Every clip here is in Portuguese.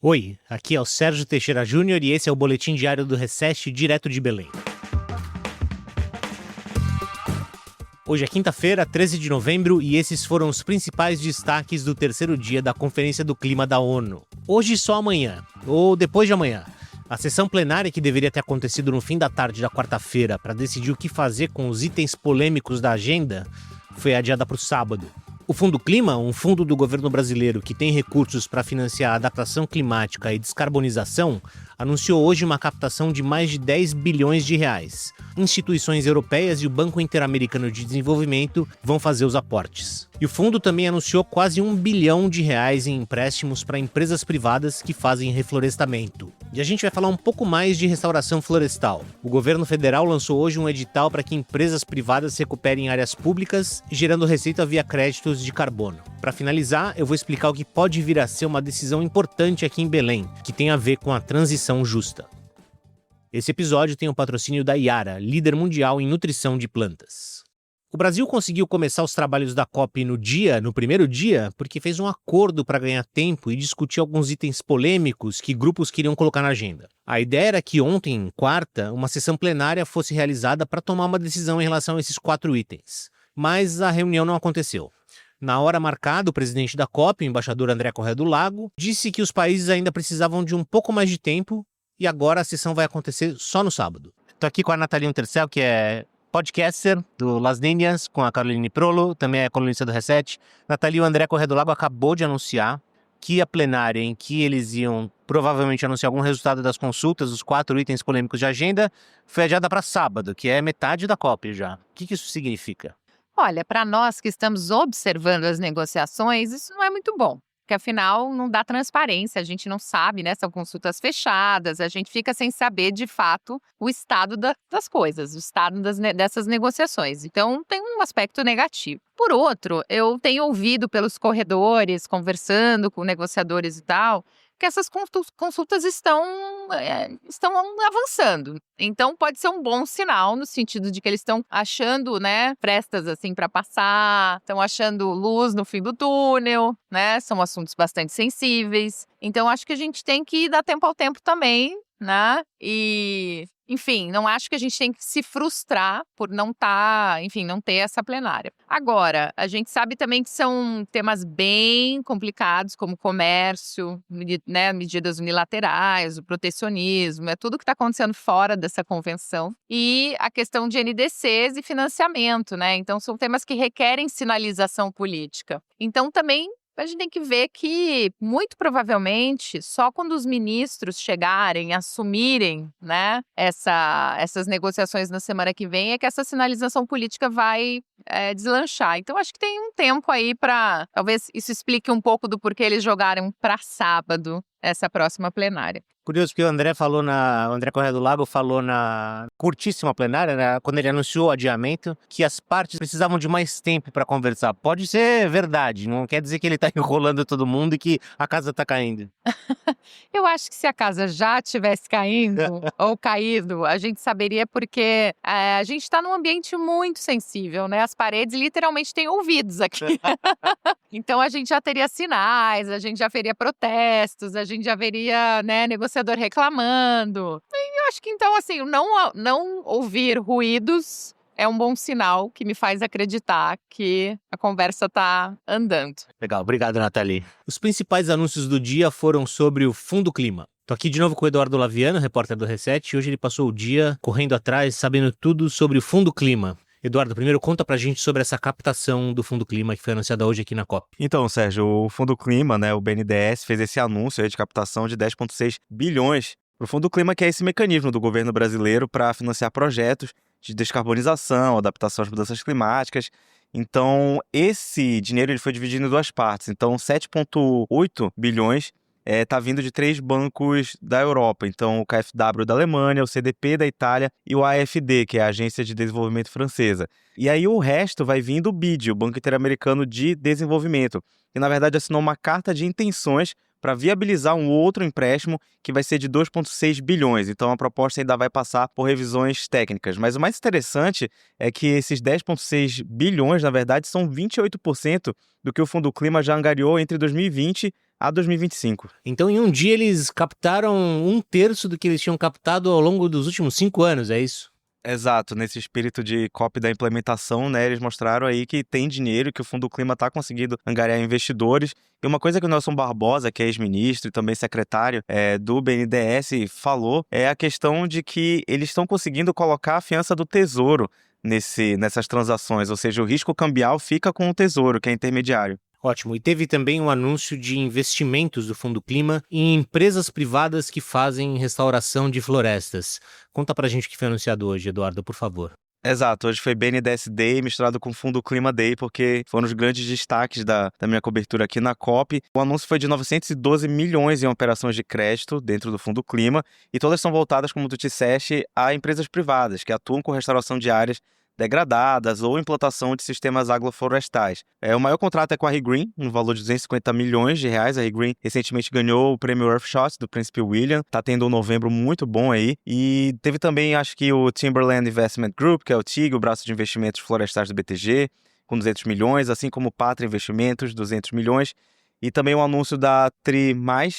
Oi, aqui é o Sérgio Teixeira Júnior e esse é o Boletim Diário do Recest, direto de Belém. Hoje é quinta-feira, 13 de novembro, e esses foram os principais destaques do terceiro dia da Conferência do Clima da ONU. Hoje só amanhã, ou depois de amanhã. A sessão plenária, que deveria ter acontecido no fim da tarde da quarta-feira para decidir o que fazer com os itens polêmicos da agenda, foi adiada para o sábado. O Fundo Clima, um fundo do governo brasileiro que tem recursos para financiar a adaptação climática e descarbonização, anunciou hoje uma captação de mais de 10 bilhões de reais. Instituições europeias e o Banco Interamericano de Desenvolvimento vão fazer os aportes. E o fundo também anunciou quase 1 bilhão de reais em empréstimos para empresas privadas que fazem reflorestamento. E a gente vai falar um pouco mais de restauração florestal. O governo federal lançou hoje um edital para que empresas privadas recuperem áreas públicas, gerando receita via créditos de carbono. Para finalizar, eu vou explicar o que pode vir a ser uma decisão importante aqui em Belém, que tem a ver com a transição justa. Esse episódio tem o patrocínio da Yara, líder mundial em nutrição de plantas. O Brasil conseguiu começar os trabalhos da COP no primeiro dia, porque fez um acordo para ganhar tempo e discutir alguns itens polêmicos que grupos queriam colocar na agenda. A ideia era que ontem, quarta, uma sessão plenária fosse realizada para tomar uma decisão em relação a esses 4 itens. Mas a reunião não aconteceu. Na hora marcada, o presidente da COP, o embaixador André Corrêa do Lago, disse que os países ainda precisavam de um pouco mais de tempo e agora a sessão vai acontecer só no sábado. Estou aqui com a Nathalie Untercel, que é podcaster do Las Niñas, com a Caroline Prolo, também é colunista do Reset. Nathalie, o André Corrêa do Lago acabou de anunciar que a plenária em que eles iam provavelmente anunciar algum resultado das consultas, os 4 itens polêmicos de agenda, foi adiada para sábado, que é metade da COP já. O que isso significa? Olha, para nós que estamos observando as negociações, isso não é muito bom. Porque, afinal, não dá transparência, a gente não sabe, né? São consultas fechadas, a gente fica sem saber, de fato, o estado das coisas, o estado dessas negociações. Então, tem um aspecto negativo. Por outro, eu tenho ouvido pelos corredores, conversando com negociadores e tal, que essas consultas estão avançando. Então, pode ser um bom sinal, no sentido de que eles estão achando, né, frestas, assim, para passar, estão achando luz no fim do túnel, né, são assuntos bastante sensíveis. Então, acho que a gente tem que dar tempo ao tempo também, né, e... Enfim, não acho que a gente tem que se frustrar por não ter essa plenária. Agora, a gente sabe também que são temas bem complicados, como comércio, né, medidas unilaterais, o protecionismo, é tudo que está acontecendo fora dessa convenção. E a questão de NDCs e financiamento, né? Então, são temas que requerem sinalização política. Então, também a gente tem que ver que, muito provavelmente, só quando os ministros chegarem, assumirem, né, essas negociações na semana que vem, é que essa sinalização política vai deslanchar. Então, acho que tem um tempo aí para... Talvez isso explique um pouco do porquê eles jogaram para sábado essa próxima plenária. Curioso porque o André Corrêa do Lago falou na curtíssima plenária, né, quando ele anunciou o adiamento, que as partes precisavam de mais tempo para conversar. Pode ser verdade, não quer dizer que ele está enrolando todo mundo e que a casa está caindo. Eu acho que se a casa já tivesse caindo ou caído, a gente saberia porque a gente está num ambiente muito sensível, né? As paredes literalmente têm ouvidos aqui. Então a gente já teria sinais, a gente já veria protestos, a gente já veria, né, negociador reclamando. E eu acho que então, assim, não ouvir ruídos é um bom sinal que me faz acreditar que a conversa está andando. Legal, obrigado, Nathalie. Os principais anúncios do dia foram sobre o Fundo Clima. Tô aqui de novo com o Eduardo Laviano, repórter do Reset, e hoje ele passou o dia correndo atrás, sabendo tudo sobre o Fundo Clima. Eduardo, primeiro conta pra gente sobre essa captação do Fundo Clima que foi anunciada hoje aqui na COP. Então, Sérgio, o Fundo Clima, né, o BNDES, fez esse anúncio aí de captação de 10,6 bilhões para o Fundo Clima, que é esse mecanismo do governo brasileiro para financiar projetos de descarbonização, adaptação às mudanças climáticas. Então, esse dinheiro ele foi dividido em 2 partes. Então, 7,8 bilhões está vindo de 3 bancos da Europa. Então, o KfW da Alemanha, o CDP da Itália e o AfD, que é a Agência de Desenvolvimento Francesa. E aí o resto vai vir do BID, o Banco Interamericano de Desenvolvimento, que na verdade assinou uma carta de intenções para viabilizar um outro empréstimo que vai ser de 2,6 bilhões. Então, a proposta ainda vai passar por revisões técnicas. Mas o mais interessante é que esses 10,6 bilhões, na verdade, são 28% do que o Fundo Clima já angariou entre 2020 a 2025. Então, em um dia, eles captaram 1/3 do que eles tinham captado ao longo dos últimos 5 anos, é isso? Exato, nesse espírito de copy da implementação, né, eles mostraram aí que tem dinheiro, que o Fundo Clima está conseguindo angariar investidores. E uma coisa que o Nelson Barbosa, que é ex-ministro e também secretário do BNDES, falou é a questão de que eles estão conseguindo colocar a fiança do Tesouro nessas transações, ou seja, o risco cambial fica com o Tesouro, que é intermediário. Ótimo. E teve também um anúncio de investimentos do Fundo Clima em empresas privadas que fazem restauração de florestas. Conta pra gente o que foi anunciado hoje, Eduardo, por favor. Exato, hoje foi BNDES Day misturado com Fundo Clima Day, porque foram os grandes destaques da minha cobertura aqui na COP. O anúncio foi de 912 milhões em operações de crédito dentro do Fundo Clima, e todas são voltadas, como tu disseste, a empresas privadas que atuam com restauração de áreas degradadas ou implantação de sistemas agroflorestais. O maior contrato é com a ReGreen, no valor de 250 milhões de reais. A ReGreen recentemente ganhou o prêmio Earthshot do Príncipe William, tá tendo um novembro muito bom aí. E teve também, acho que o Timberland Investment Group, que é o TIG, o braço de investimentos florestais do BTG, com 200 milhões, assim como o Pátria Investimentos, 200 milhões. E também o anúncio da Tri+,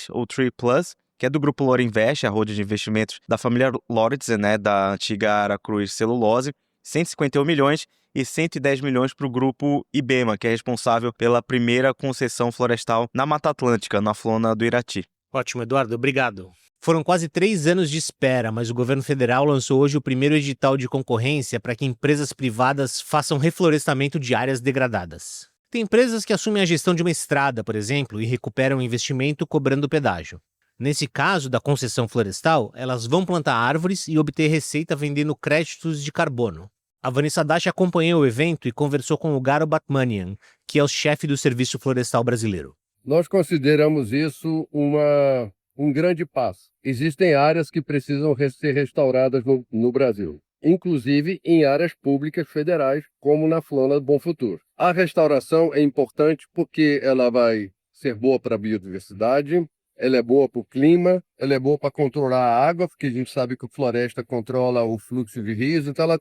ou Tri Plus, que é do grupo Lore Invest, a holding de investimentos da família Lauritsen, né, da antiga Aracruz Celulose, 151 milhões e 110 milhões para o grupo IBEMA, que é responsável pela primeira concessão florestal na Mata Atlântica, na Flona do Irati. Ótimo, Eduardo, obrigado. Foram quase 3 anos de espera, mas o governo federal lançou hoje o primeiro edital de concorrência para que empresas privadas façam reflorestamento de áreas degradadas. Tem empresas que assumem a gestão de uma estrada, por exemplo, e recuperam o investimento cobrando pedágio. Nesse caso da concessão florestal, elas vão plantar árvores e obter receita vendendo créditos de carbono. A Vanessa Dash acompanhou o evento e conversou com o Garo Batmanian, que é o chefe do Serviço Florestal Brasileiro. Nós consideramos isso um grande passo. Existem áreas que precisam ser restauradas no Brasil, inclusive em áreas públicas federais, como na Flona do Bom Futuro. A restauração é importante porque ela vai ser boa para a biodiversidade, ela é boa para o clima, ela é boa para controlar a água, porque a gente sabe que a floresta controla o fluxo de rios, então ela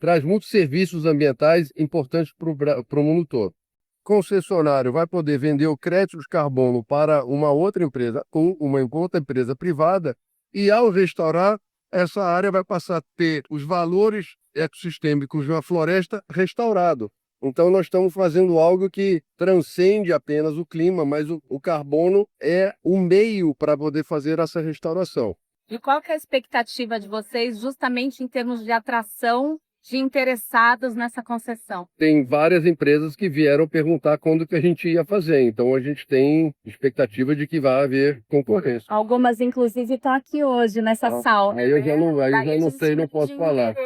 traz muitos serviços ambientais importantes para o mundo todo. O concessionário vai poder vender o crédito de carbono para uma outra empresa, com uma outra empresa privada, e ao restaurar, essa área vai passar a ter os valores ecossistêmicos de uma floresta restaurado. Então nós estamos fazendo algo que transcende apenas o clima, mas o carbono é o meio para poder fazer essa restauração. E qual que é a expectativa de vocês justamente em termos de atração de interessados nessa concessão? Tem várias empresas que vieram perguntar quando que a gente ia fazer, então a gente tem expectativa de que vai haver concorrência. Algumas, inclusive, estão aqui hoje nessa sala. Aí eu já não sei, não posso falar.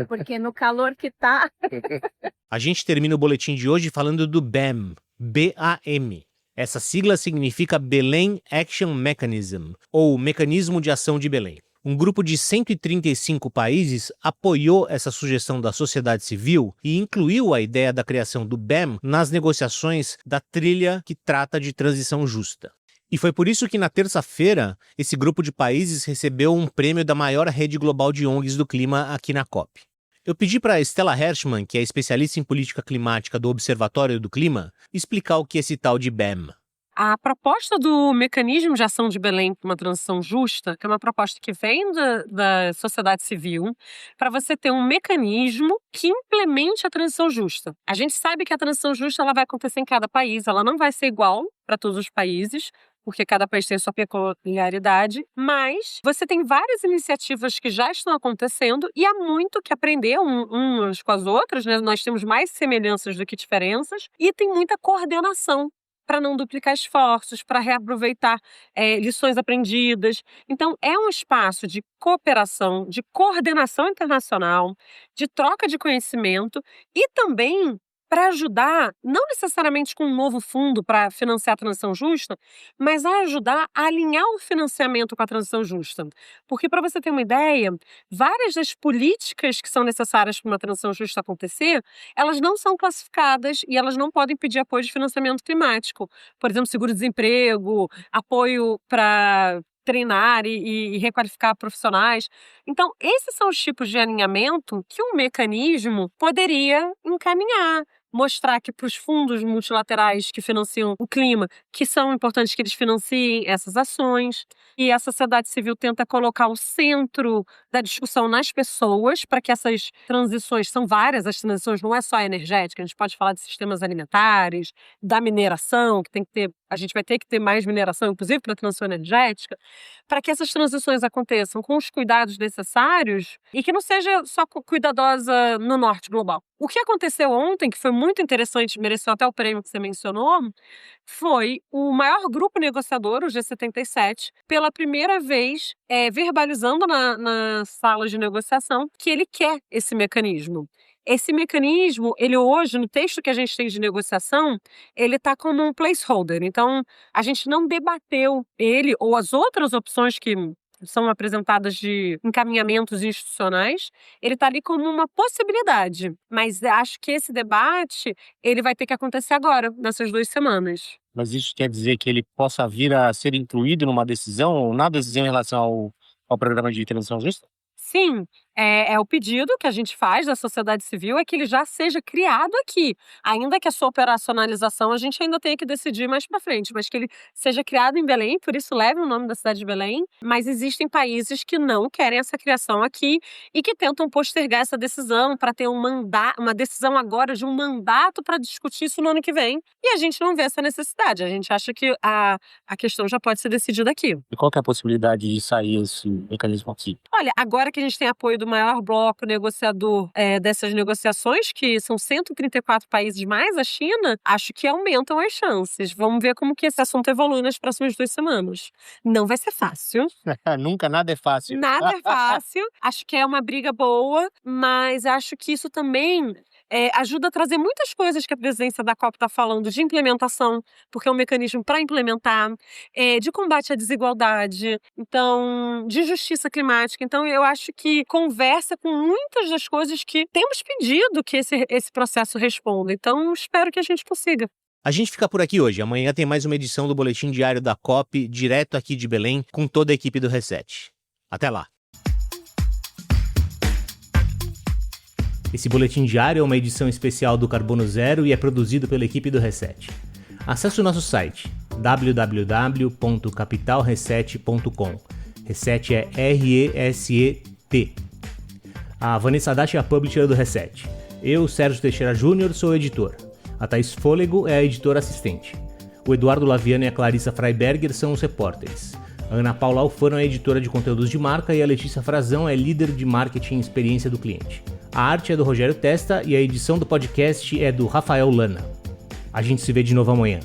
Porque no calor que tá... A gente termina o boletim de hoje falando do BAM, B-A-M. Essa sigla significa Belém Action Mechanism, ou Mecanismo de Ação de Belém. Um grupo de 135 países apoiou essa sugestão da sociedade civil e incluiu a ideia da criação do BAM nas negociações da trilha que trata de transição justa. E foi por isso que na terça-feira esse grupo de países recebeu um prêmio da maior rede global de ONGs do clima aqui na COP. Eu pedi para Stella Hershman, que é especialista em política climática do Observatório do Clima, explicar o que é esse tal de BAM. A proposta do Mecanismo de Ação de Belém para uma Transição Justa, que é uma proposta que vem da sociedade civil, para você ter um mecanismo que implemente a transição justa. A gente sabe que a transição justa ela vai acontecer em cada país, ela não vai ser igual para todos os países, porque cada país tem a sua peculiaridade, mas você tem várias iniciativas que já estão acontecendo e há muito que aprender umas com as outras, né? Nós temos mais semelhanças do que diferenças e tem muita coordenação para não duplicar esforços, para reaproveitar lições aprendidas. Então, é um espaço de cooperação, de coordenação internacional, de troca de conhecimento e também para ajudar, não necessariamente com um novo fundo para financiar a transição justa, mas a ajudar a alinhar o financiamento com a transição justa. Porque, para você ter uma ideia, várias das políticas que são necessárias para uma transição justa acontecer, elas não são classificadas e elas não podem pedir apoio de financiamento climático. Por exemplo, seguro-desemprego, apoio para treinar e requalificar profissionais. Então, esses são os tipos de alinhamento que um mecanismo poderia encaminhar. mostrar que para os fundos multilaterais que financiam o clima, que são importantes que eles financiem essas ações. E a sociedade civil tenta colocar o centro da discussão nas pessoas, para que essas transições, são várias as transições, não é só a energética, a gente pode falar de sistemas alimentares, da mineração, que tem que ter, a gente vai ter que ter mais mineração, inclusive para a transição energética, para que essas transições aconteçam com os cuidados necessários e que não seja só cuidadosa no norte global. O que aconteceu ontem, que foi muito interessante, mereceu até o prêmio que você mencionou, foi o maior grupo negociador, o G77, pela primeira vez verbalizando na sala de negociação que ele quer esse mecanismo. Esse mecanismo, ele hoje, no texto que a gente tem de negociação, ele está como um placeholder. Então, a gente não debateu ele ou as outras opções que são apresentadas de encaminhamentos institucionais, ele está ali como uma possibilidade. Mas acho que esse debate, ele vai ter que acontecer agora, nessas 2 semanas. Mas isso quer dizer que ele possa vir a ser incluído numa decisão ou na decisão em relação ao programa de transição justa? Sim, é o pedido que a gente faz da sociedade civil, é que ele já seja criado aqui. Ainda que a sua operacionalização a gente ainda tenha que decidir mais para frente, mas que ele seja criado em Belém, por isso leva o nome da cidade de Belém. Mas existem países que não querem essa criação aqui e que tentam postergar essa decisão para ter uma decisão agora de um mandato para discutir isso no ano que vem. E a gente não vê essa necessidade. A gente acha que a questão já pode ser decidida aqui. E qual que é a possibilidade de sair esse mecanismo aqui? Olha, agora que a gente tem apoio do maior bloco negociador dessas negociações, que são 134 países mais a China, acho que aumentam as chances. Vamos ver como que esse assunto evolui nas próximas 2 semanas. Não vai ser fácil. Nunca nada é fácil. Nada é fácil. Acho que é uma briga boa, mas acho que isso também ajuda a trazer muitas coisas que a presidência da COP está falando de implementação, porque é um mecanismo para implementar, de combate à desigualdade, então, de justiça climática. Então, eu acho que conversa com muitas das coisas que temos pedido que esse processo responda. Então, espero que a gente consiga. A gente fica por aqui hoje. Amanhã tem mais uma edição do Boletim Diário da COP, direto aqui de Belém, com toda a equipe do Reset. Até lá! Esse boletim diário é uma edição especial do Carbono Zero e é produzido pela equipe do Reset. Acesse o nosso site www.capitalreset.com. Reset é R-E-S-E-T. A Vanessa Haddad é a publisher do Reset. Eu, Sérgio Teixeira Júnior, sou o editor. A Thaís Fôlego é a editora assistente. O Eduardo Laviano e a Clarissa Freiberger são os repórteres. A Ana Paula Alfano é editora de conteúdos de marca e a Letícia Frazão é líder de marketing e experiência do cliente. A arte é do Rogério Testa e a edição do podcast é do Rafael Lana. A gente se vê de novo amanhã.